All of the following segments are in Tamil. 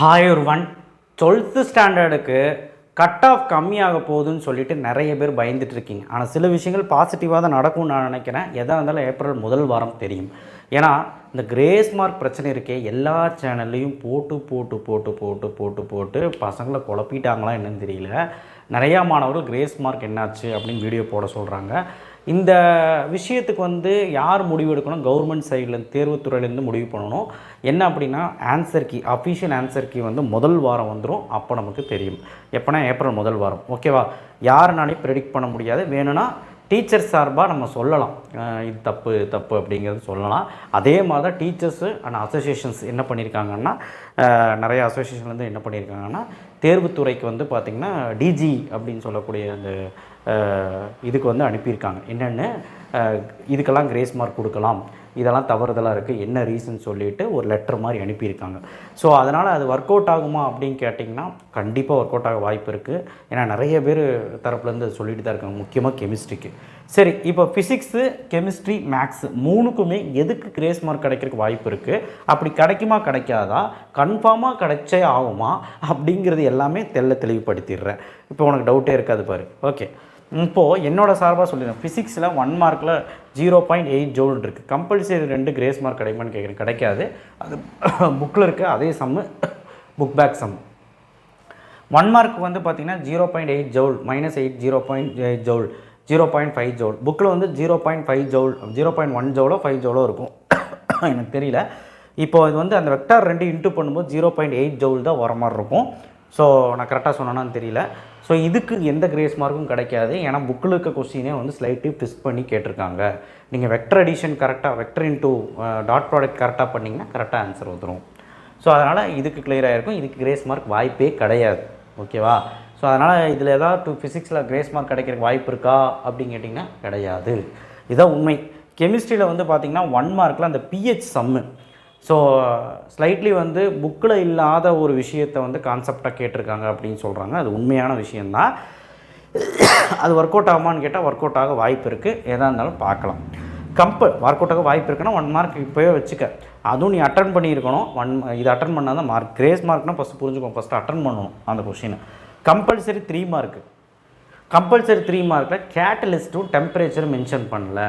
ஹாய் ஒருவன் 12th ஸ்டாண்டர்டுக்கு கட் ஆஃப் கம்மியாக போகுதுன்னு சொல்லிட்டு நிறைய பேர் பயந்துட்டு இருக்கீங்க. ஆனால் சில விஷயங்கள் பாசிட்டிவாக தான் நடக்கும்னு நான் நினைக்கிறேன். எதாக இருந்தாலும் ஏப்ரல் முதல் வாரம் தெரியும். ஏன்னா இந்த கிரேஸ் மார்க் பிரச்சனை இருக்கே, எல்லா சேனல்லையும் போட்டு பசங்களை குழப்பிட்டாங்களா என்னன்னு தெரியல. நிறையா மாணவர்கள் கிரேஸ் மார்க் என்னாச்சு அப்படின்னு வீடியோ போட சொல்கிறாங்க. இந்த விஷயத்துக்கு யார் முடிவு எடுக்கணும்? கவர்மெண்ட் சைட்லேருந்து தேர்வுத்துறையிலேருந்து முடிவு பண்ணணும். என்ன அப்படின்னா answer key, official answer key முதல் வாரம் வந்துடும். அப்போ நமக்கு தெரியும். எப்போனா ஏப்ரல் முதல் வாரம். ஓகேவா? யாருனாலையும் ப்ரெடிக்ட் பண்ண முடியாது. வேணும்னா டீச்சர்ஸ் சார்பாக நம்ம சொல்லலாம், இது தப்பு தப்பு அப்படிங்கிறது சொல்லலாம். அதே மாதிரி தான் டீச்சர்ஸு அண்ட் அசோசியேஷன்ஸ் என்ன பண்ணியிருக்காங்கன்னா, நிறைய அசோசியேஷன்லேருந்து என்ன பண்ணியிருக்காங்கன்னா, தேர்வுத்துறைக்கு பார்த்திங்கன்னா டிஜி அப்படின்னு சொல்லக்கூடிய அந்த இதுக்கு அனுப்பியிருக்காங்க. என்னென்னு இதுக்கெல்லாம் கிரேஸ் மார்க் கொடுக்கலாம், இதெல்லாம் தவறுதலாக இருக்குது, என்ன ரீசன் சொல்லிவிட்டு ஒரு லெட்டர் மாதிரி அனுப்பியிருக்காங்க. ஸோ அதனால் அது ஒர்க் அவுட் ஆகுமா அப்படின்னு கேட்டிங்கன்னா கண்டிப்பாக ஒர்க் அவுட் ஆக வாய்ப்பு இருக்குது. ஏன்னா நிறைய பேர் தரப்புலேருந்து சொல்லிட்டு தான் இருக்காங்க, முக்கியமாக கெமிஸ்ட்ரிக்கு. சரி, இப்போ ஃபிசிக்ஸு, கெமிஸ்ட்ரி, மேக்ஸு மூணுக்குமே எதுக்கு கிரேஸ் மார்க் கிடைக்கிறதுக்கு வாய்ப்பு இருக்குது? அப்படி கிடைக்குமா கிடைக்காதா, கன்ஃபார்மாக கிடைச்சே ஆகுமா அப்படிங்கிறது எல்லாமே தெளிவுபடுத்திடுறேன். இப்போ உனக்கு டவுட்டே இருக்காது பாரு. ஓகே, இப்போது என்னோடய சார்பாக சொல்லிடுறேன். ஃபிசிக்ஸில் 1 மார்க்கில் 0.8 ஜூல் இருக்குது. கம்பல்சரி 2 கிரேஸ் மார்க் கிடைக்குமான்னு கேட்குறேன். கிடைக்காது. அது புக்கில் இருக்க அதே சம்மு, புக் பேக் சம். 1 மார்க் பார்த்திங்கன்னா 0.8 ஜவுல், -8 0.8 ஜவுல், 0.5 ஜவுல். புக்கில் 0.5 ஜவுல், 0.1 ஜவுலோ 5 ஜவுலோ இருக்கும், எனக்கு தெரியல. இப்போ இது அந்த வெக்டார் 2 இன்ட்டு பண்ணும்போது 0.8 ஜவுல் தான் வர மாதிரி இருக்கும். ஸோ நான் கரெக்டாக சொன்னேன்னு தெரியல. ஸோ இதுக்கு எந்த கிரேஸ் மார்க்கும் கிடைக்காது. ஏன்னா புக்கில் இருக்க கொஸ்டினே ஸ்லைட்லி ட்விஸ்ட் பண்ணி கேட்டிருக்காங்க. நீங்கள் வெக்டர் அடிஷன் கரெக்டாக, வெக்டர் இன்ட்டு டாட் ப்ராடக்ட் கரெக்டாக பண்ணிங்கன்னா கரெக்டாக ஆன்சர் வந்துடும். ஸோ அதனால் இதுக்கு கிளியராக இருக்கும். இதுக்கு கிரேஸ் மார்க் வாய்ப்பே கிடையாது. ஓகேவா? ஸோ அதனால் இதில் ஏதாவது ஃபிசிக்ஸில் கிரேஸ் மார்க் கிடைக்கிறதுக்கு வாய்ப்பு இருக்கா அப்படின்னு கேட்டிங்கன்னா கிடையாது. இதுதான் உண்மை. கெமிஸ்ட்ரியில் பார்த்திங்கன்னா 1 மார்க்கில் அந்த பிஹெச் சம்மு. ஸோ ஸ்லைட்லி புக்கில் இல்லாத ஒரு விஷயத்தை கான்செப்டாக கேட்டிருக்காங்க அப்படின்னு சொல்கிறாங்க. அது உண்மையான விஷயந்தான். அது ஒர்க் அவுட் ஆகுமான்னு கேட்டால் ஒர்க் அவுட் ஆக வாய்ப்பு இருக்குது. எதாக இருந்தாலும் பார்க்கலாம். ஒர்க் அவுட் ஆக வாய்ப்பு இருக்குன்னா 1 மார்க் இப்போவே வச்சுக்க. அதுவும் நீ அட்டன் பண்ணியிருக்கணும். இது அட்டன் பண்ணால் தான் மார்க். கிரேஸ் மார்க்னால் ஃபஸ்ட்டு புரிஞ்சுக்கோ, ஃபஸ்ட்டு அட்டன் பண்ணணும் அந்த கொஷினை. Compulsory 3 mark. கம்பல்சரி 3 மார்க்கில் கேட்டலிஸ்ட்டும் டெம்பரேச்சரும் மென்ஷன் பண்ணல.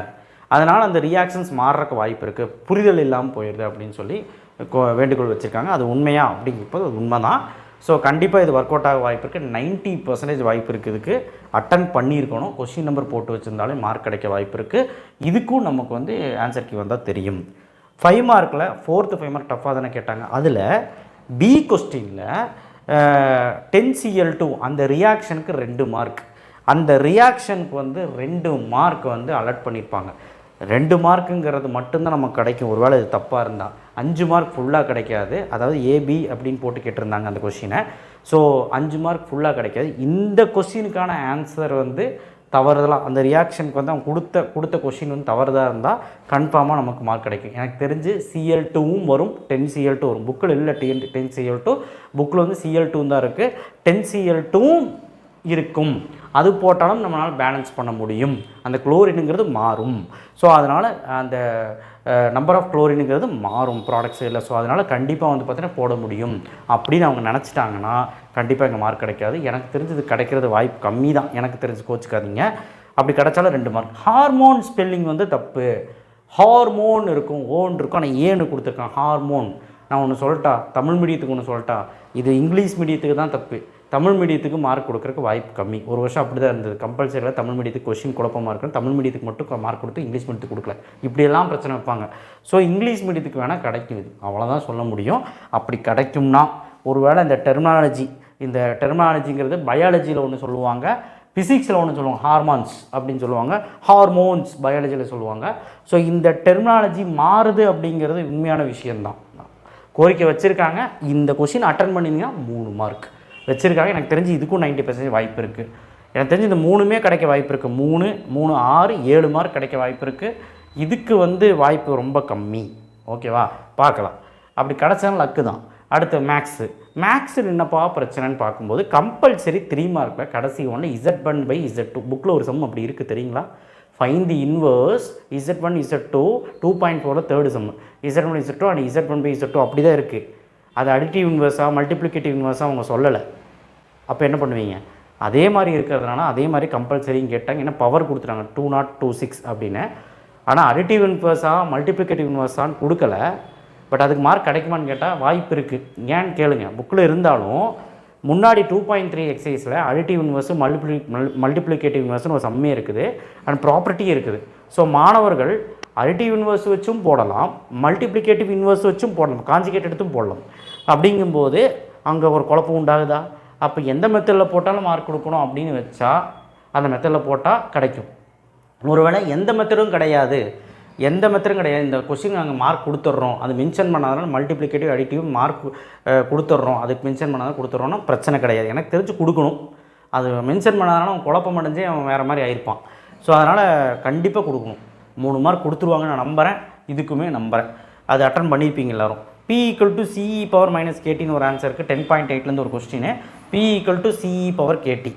அதனால் அந்த ரியாக்ஷன்ஸ் மாறுறக்கு வாய்ப்பு இருக்குது, புரிதல் இல்லாமல் போயிடுது அப்படின்னு சொல்லி வேண்டுகோள் வச்சுருக்காங்க. அது உண்மையா அப்படிங்கிறப்போ அது உண்மை தான். ஸோ கண்டிப்பாக இது ஒர்க் அவுட் ஆக வாய்ப்பு இருக்குது. 90% வாய்ப்பு இருக்குது. இதுக்கு அட்டன் பண்ணியிருக்கணும். கொஷின் நம்பர் போட்டு வச்சுருந்தாலே மார்க் கிடைக்க வாய்ப்பு இருக்குது. இதுக்கும் நமக்கு ஆன்சர் கீ வந்தால் தெரியும். 5 மார்க்கில் 4th 5 மார்க் டஃப்பாக தானே கேட்டாங்க. அதில் பி கொஸ்டினில் 10Cl2 அந்த ரியாக்ஷனுக்கு 2 மார்க். அந்த ரியாக்ஷனுக்கு 2 மார்க் அலர்ட் பண்ணியிருப்பாங்க. 2 மார்க்குங்கிறது மட்டும்தான் நமக்கு கிடைக்கும். ஒருவேளை இது தப்பாக இருந்தால் 5 மார்க் ஃபுல்லாக கிடைக்காது. அதாவது ஏபி அப்படின்னு போட்டு கேட்டிருந்தாங்க அந்த கொஷினை. ஸோ 5 மார்க் ஃபுல்லாக கிடைக்காது. இந்த கொஷினுக்கான ஆன்சர் தவறுதலாக அந்த ரியாக்ஷனுக்கு அவன் கொடுத்த கொஷின் தவறுதாக இருந்தால் கன்ஃபார்மாக நமக்கு மார்க் கிடைக்கும். எனக்கு தெரிஞ்சு Cl2வும் வரும், 10Cl2 வரும். புக்கில் இல்லை 10Cl2, புக்கில் Cl2 தான் இருக்குது. 10Cl2வும் இருக்கும். அது போட்டாலும் நம்மளால் பேலன்ஸ் பண்ண முடியும். அந்த குளோரினுங்கிறது மாறும். ஸோ அதனால் அந்த நம்பர் ஆஃப் குளோரினுங்கிறது மாறும் ப்ராடக்ட்ஸ் இல்லை. ஸோ அதனால் கண்டிப்பாக பார்த்திங்கன்னா போட முடியும் அப்படின்னு அவங்க நினச்சிட்டாங்கன்னா கண்டிப்பாக எங்கள் மார்க் கிடைக்காது. எனக்கு தெரிஞ்சது கிடைக்கிறது வாய்ப்பு கம்மி தான். எனக்கு தெரிஞ்சு கோச்சிக்காதீங்க. அப்படி கிடைச்சாலும் 2 மார்க். ஹார்மோன் ஸ்பெல்லிங் தப்பு. ஹார்மோன் இருக்கும், ஓன் இருக்கும், ஆனால் ஏன்னு கொடுத்துருக்கான் ஹார்மோன். நான் ஒன்று சொல்லட்டா, தமிழ் மீடியத்துக்கு ஒன்று சொல்லட்டா, இது இங்கிலீஷ் மீடியத்துக்கு தான் தப்பு. தமிழ் மீடியத்துக்கு மார்க் கொடுக்குறக்கு வாய்ப்பு கம்மி. ஒரு வருஷம் அப்படி தான் இருந்தது. கம்பல்சரியில் தமிழ் மீடியத்துக்கு கொஷின் குழப்பமாக இருக்கணும். தமிழ் மீடியத்துக்கு மட்டும் மார்க் கொடுத்து இங்கிலீஷ் மீடியத்துக்கு கொடுக்கல. இப்படியெல்லாம் பிரச்சனை வைப்பாங்க. ஸோ இங்கிலீஷ் மீடியத்துக்கு வேணால் கிடைக்கும். இது அவ்வளோதான் சொல்ல முடியும். அப்படி கிடைக்கும்னா ஒருவேளை இந்த டெர்மினாலஜிங்கிறது பயாலஜியில் ஒன்று சொல்லுவாங்க, ஃபிசிக்ஸில் ஒன்று சொல்லுவாங்க, ஹார்மோன்ஸ் அப்படின்னு சொல்லுவாங்க, ஹார்மோன்ஸ் பயாலஜியில் சொல்லுவாங்க. ஸோ இந்த டெர்மினாலஜி மாறுது அப்படிங்கிறது உண்மையான விஷயந்தான். கோரிக்கை வச்சுருக்காங்க. இந்த கொஷின் அட்டன் பண்ணிங்கன்னா 3 மார்க் வச்சுருக்காங்க. எனக்கு தெரிஞ்சு இதுக்கும் 90% வாய்ப்பு இருக்குது. எனக்கு தெரிஞ்சு இந்த 3மே கிடைக்க வாய்ப்பு இருக்குது. 3, 6, 7 மார்க் கிடைக்க வாய்ப்பு இருக்குது. இதுக்கு வாய்ப்பு ரொம்ப கம்மி. ஓகேவா? பார்க்கலாம். அப்படி கிடச்சாலும் லக்கு தான். அடுத்து மேக்ஸில் என்னப்பா பிரச்சனைன்னு பார்க்கும்போது கம்பல்சரி 3 மார்க்கில் கடைசி ஒன்று Z1/Z2. புக்கில் ஒரு சம் அப்படி இருக்குது, தெரியுங்களா? Find the inverse Z1 Z2 2.4 third some, Z1 Z2 and Z1/Z2 அப்படி தான் இருக்குது. அது அடிட்டிவ் இன்வெர்ஸாக மல்டிப்ளிகேட்டிவ் இன்வெர்ஸாக அவங்க சொல்லலை. அப்போ என்ன பண்ணுவீங்க? அதே மாதிரி இருக்கிறதுனால அதே மாதிரி கம்பல்சரின்னு கேட்டாங்க. ஏன்னா பவர் கொடுத்துட்டாங்க 2026 அப்படின்னு. ஆனால் அடிட்டிவ் இன்வெர்ஸாக மல்டிப்ளிகேட்டிவ் இன்வெர்ஸான்னு கொடுக்கல. பட் அதுக்கு மார்க் கிடைக்குமான்னு கேட்டால் வாய்ப்பு இருக்குது. ஏன்னு கேளுங்க, புக்கில் இருந்தாலும் முன்னாடி 2.3 எக்ஸசைஸில் அடிட்டிவ் இன்வெர்ஸு மல்டிப்ளிகேட்டிவ் இன்வெர்ஸ்னு ஒரு சம்மே இருக்குது அண்ட் ப்ராப்பர்ட்டி இருக்குது. ஸோ மாணவர்கள் அடிட்டிவ் இன்வெர்ஸ் வச்சும் போடலாம், மல்டிப்ளிகேட்டிவ் இன்வெர்ஸ் வச்சும் போடலாம், காஞ்சிகேட் எடுத்தும் போடலாம். அப்படிங்கும்போது அங்கே ஒரு குழப்பம் உண்டாகுதா? அப்போ எந்த மெத்தடில் போட்டாலும் மார்க் கொடுக்கணும் அப்படின்னு வச்சா அந்த மெத்தடில் போட்டால் கிடைக்கும். ஒருவேளை எந்த மெத்தடும் கிடையாது, இந்த கொஸ்டின் நாங்கள் மார்க் கொடுத்துட்றோம், அது மென்ஷன் பண்ணாதனால மல்டிப்ளிகேட்டிவ் அடிட்டிவ் மார்க் கொடுத்துட்றோம், அதுக்கு மென்ஷன் பண்ணாதான் கொடுத்துட்றோன்னா பிரச்சனை கிடையாது. எனக்கு தெரிஞ்சு கொடுக்கணும். அது மென்ஷன் பண்ணாதனால அவன் குழப்பம் அடைஞ்சு அவன் வேறு மாதிரி ஆயிருப்பான். ஸோ அதனால் கண்டிப்பாக கொடுக்கணும். 3 மார்க் கொடுத்துருவாங்க, நான் நம்புகிறேன். இதுக்குமே நம்புகிறேன். அது அட்டன் பண்ணியிருப்பீங்க எல்லோரும். P = CE power - KTன்னு ஒரு ஆன்சருக்கு 10.8லேருந்து ஒரு question. P = CE power KT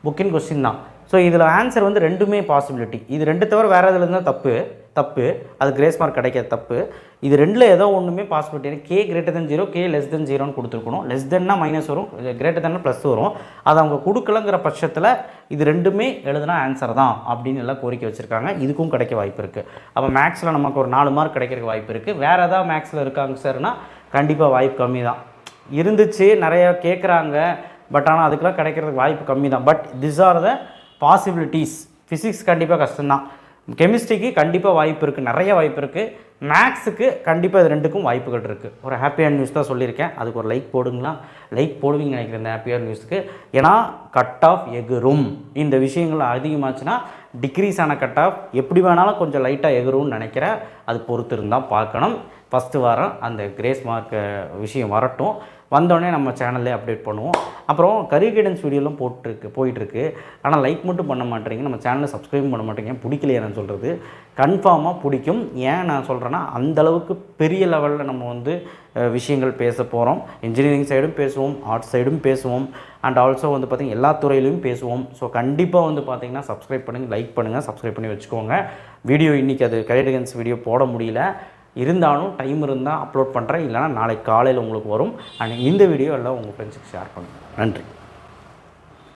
புக்கின் கொஸ்டின் தான். ஸோ இதில் ஆன்சர் வந்து ரெண்டுமே பாசிபிலிட்டி. இது ரெண்டு தவிர வேறு இதில் இருந்தால் தப்பு, அது கிரேஸ் மார்க் கிடைக்காது, தப்பு. இது ரெண்டில் ஏதோ ஒன்றுமே பாசிபிலிட்டி. K > 0 K < 0ன்னு கொடுத்துருக்கணும். லெஸ்தன்னா மைனஸ் வரும், கிரேட்டர் ப்ளஸ் வரும். அது அவங்க கொடுக்கலங்கிற பட்சத்தில் இது ரெண்டுமே எழுதுனா ஆன்சர் தான் அப்படின்னு எல்லாம் கோரிக்கை வச்சுருக்காங்க. இதுக்கும் கிடைக்க வாய்ப்பு இருக்குது. அப்போ மேக்ஸில் நமக்கு ஒரு 4 மார்க் கிடைக்கிறதுக்கு வாய்ப்பு இருக்குது. வேறு ஏதாவது மேக்ஸில் இருக்காங்க சார்னா கண்டிப்பாக வாய்ப்பு கம்மி தான். இருந்துச்சு, நிறையா கேட்குறாங்க, பட் ஆனால் அதுக்கெலாம் கிடைக்கிறதுக்கு வாய்ப்பு கம்மி தான். But this R the possibilities. Physics கண்டிப்பாக கஷ்டம்தான். கெமிஸ்ட்ரிக்கு கண்டிப்பாக வாய்ப்பு இருக்குது, நிறைய வாய்ப்பு இருக்குது. மேக்ஸுக்கு கண்டிப்பாக இது ரெண்டுக்கும் வாய்ப்புகள் இருக்குது. ஒரு ஹாப்பியான நியூஸ் தான் சொல்லியிருக்கேன். அதுக்கு ஒரு லைக் போடுங்களா? லைக் போடுவீங்க நினைக்கிறேன் இந்த ஹாப்பியான நியூஸுக்கு. ஏன்னா கட் ஆஃப் எகுரும். இந்த விஷயங்கள் அதிகமாச்சுன்னா டிக்ரீஸ் ஆன கட் ஆஃப் எப்படி வேணாலும் கொஞ்சம் லைட்டாக எகுரும்னு நினைக்கிறேன். அது பொறுத்து இருந்தால் பார்க்கணும். ஃபஸ்ட்டு வாரம் அந்த கிரேஸ் மார்க் விஷயம் வரட்டும். வந்தோடனே நம்ம சேனல்லே அப்டேட் பண்ணுவோம். அப்புறம் கரியர் கைடன்ஸ் வீடியோலாம் போயிட்டுருக்கு. ஆனால் லைக் மட்டும் பண்ண மாட்டேறீங்க, நம்ம சேனலை சப்ஸ்கிரைப் பண்ண மாட்டேங்க. பிடிக்கலையே நான் சொல்கிறது, கன்ஃபார்மாக பிடிக்கும். ஏன் நான் சொல்கிறேன்னா அந்தளவுக்கு பெரிய லெவலில் நம்ம வந்து விஷயங்கள் பேச போகிறோம். இன்ஜினியரிங் சைடும் பேசுவோம், ஆர்ட்ஸ் சைடும் பேசுவோம், அண்ட் ஆல்சோ வந்து பார்த்திங்கன்னா எல்லா துறையிலையும் பேசுவோம். ஸோ கண்டிப்பாக வந்து பார்த்திங்கன்னா சப்ஸ்கிரைப் பண்ணுங்கள், லைக் பண்ணுங்கள், சப்ஸ்கிரைப் பண்ணி வச்சுக்கோங்க. வீடியோ இன்றைக்கி அது கரியர் கைடன்ஸ் வீடியோ போட முடியல, இருந்தாலும் டைம் இருந்தால் அப்லோட் பண்ணுறேன், இல்லைனா நாளைக்கு காலையில் உங்களுக்கு வரும். அண்ட் இந்த வீடியோ எல்லாம் உங்கள் ஃப்ரெண்ட்ஸுக்கு ஷேர் பண்ணுங்கள். நன்றி.